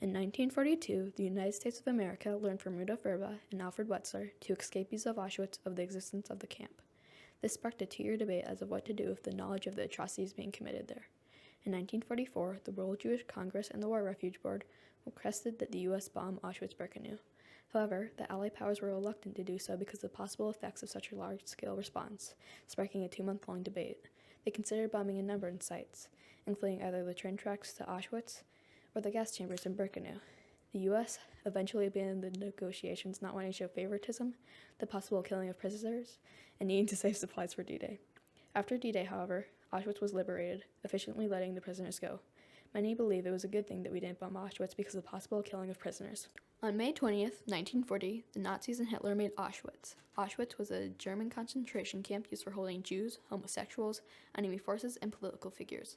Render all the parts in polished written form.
In 1942, the United States of America learned from Rudolf Verba and Alfred Wetzler, two escapees of Auschwitz, of the existence of the camp. This sparked a 2-year debate as of what to do with the knowledge of the atrocities being committed there. In 1944, the World Jewish Congress and the War Refuge Board requested that the U.S. bomb Auschwitz-Birkenau. However, the Allied powers were reluctant to do so because of the possible effects of such a large-scale response, sparking a 2-month-long debate. They considered bombing a number of sites, including either the train tracks to Auschwitz or the gas chambers in Birkenau. The U.S. eventually abandoned the negotiations, not wanting to show favoritism, the possible killing of prisoners, and needing to save supplies for D-Day. After D-Day, however, Auschwitz was liberated, efficiently letting the prisoners go. Many believe it was a good thing that we didn't bomb Auschwitz because of the possible killing of prisoners. On May 20th, 1940, the Nazis and Hitler made Auschwitz. Auschwitz was a German concentration camp used for holding Jews, homosexuals, enemy forces, and political figures.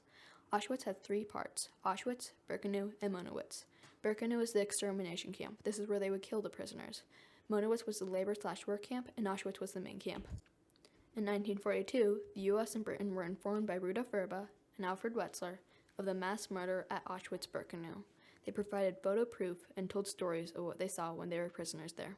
Auschwitz had 3 parts: Auschwitz, Birkenau, and Monowitz. Birkenau is the extermination camp. This is where they would kill the prisoners. Monowitz was the labor/work camp, and Auschwitz was the main camp. In 1942, the U.S. and Britain were informed by Rudolf Verba and Alfred Wetzler of the mass murder at Auschwitz-Birkenau. They provided photo proof and told stories of what they saw when they were prisoners there.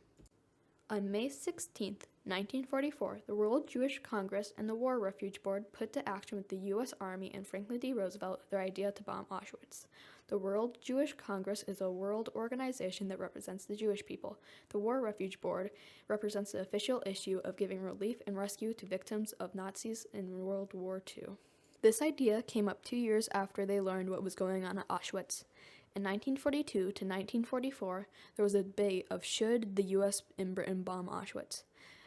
On May 16, 1944, the World Jewish Congress and the War Refuge Board put to action with the U.S. Army and Franklin D. Roosevelt their idea to bomb Auschwitz. The World Jewish Congress is a world organization that represents the Jewish people. The War Refuge Board represents the official issue of giving relief and rescue to victims of Nazis in World War II. This idea came up 2 years after they learned what was going on at Auschwitz. In 1942 to 1944, there was a debate of should the U.S. and Britain bomb Auschwitz.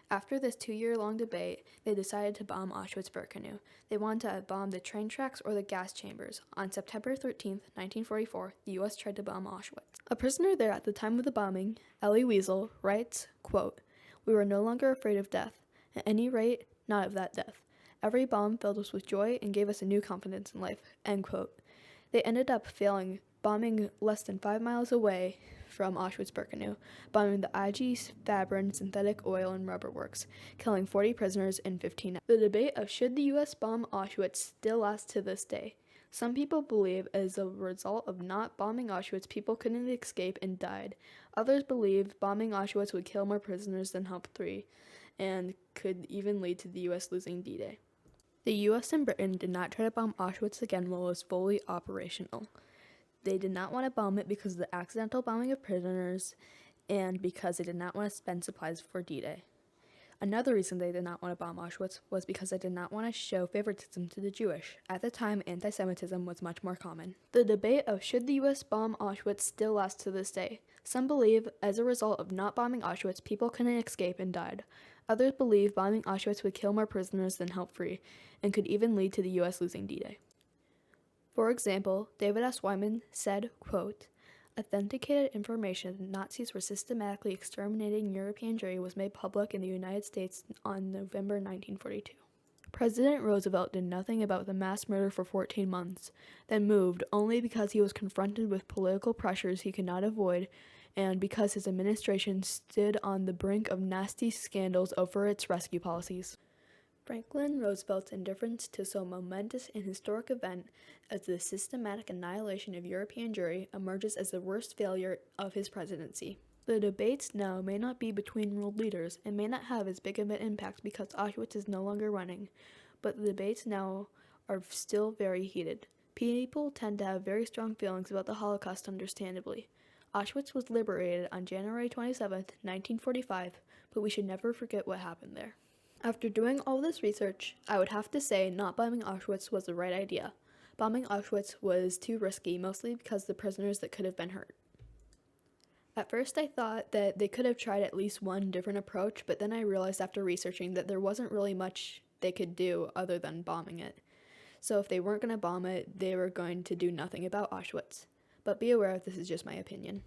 After this 2-year-long debate, they decided to bomb Auschwitz-Birkenau. They wanted to bomb the train tracks or the gas chambers. On September 13, 1944, the U.S. tried to bomb Auschwitz. A prisoner there at the time of the bombing, Elie Wiesel, writes, quote, "We were no longer afraid of death. At any rate, not of that death. Every bomb filled us with joy and gave us a new confidence in life." End quote. They ended up failing, bombing less than 5 miles away from Auschwitz-Birkenau, bombing the IG Fabrin synthetic oil and rubber works, killing 40 prisoners in 15 hours. The debate of should the U.S. bomb Auschwitz still lasts to this day. Some people believe as a result of not bombing Auschwitz, people couldn't escape and died. Others believe bombing Auschwitz would kill more prisoners than help free, and could even lead to the U.S. losing D-Day. The U.S. and Britain did not try to bomb Auschwitz again while it was fully operational. They did not want to bomb it because of the accidental bombing of prisoners and because they did not want to spend supplies for D-Day. Another reason they did not want to bomb Auschwitz was because they did not want to show favoritism to the Jewish. At the time, anti-Semitism was much more common. The debate of should the U.S. bomb Auschwitz still lasts to this day. Some believe as a result of not bombing Auschwitz, people couldn't escape and died. Others believe bombing Auschwitz would kill more prisoners than help free, and could even lead to the U.S. losing D-Day. For example, David S. Wyman said, quote, "Authenticated information that Nazis were systematically exterminating European Jewry was made public in the United States on November 1942. President Roosevelt did nothing about the mass murder for 14 months, then moved only because he was confronted with political pressures he could not avoid and because his administration stood on the brink of nasty scandals over its rescue policies." Franklin Roosevelt's indifference to so momentous and historic event as the systematic annihilation of European Jewry emerges as the worst failure of his presidency. The debates now may not be between world leaders and may not have as big of an impact because Auschwitz is no longer running, but the debates now are still very heated. People tend to have very strong feelings about the Holocaust, understandably. Auschwitz was liberated on January 27, 1945, but we should never forget what happened there. After doing all this research, I would have to say not bombing Auschwitz was the right idea. Bombing Auschwitz was too risky, mostly because of the prisoners that could have been hurt. At first I thought that they could have tried at least one different approach, but then I realized after researching that there wasn't really much they could do other than bombing it. So if they weren't going to bomb it, they were going to do nothing about Auschwitz. But be aware, this is just my opinion.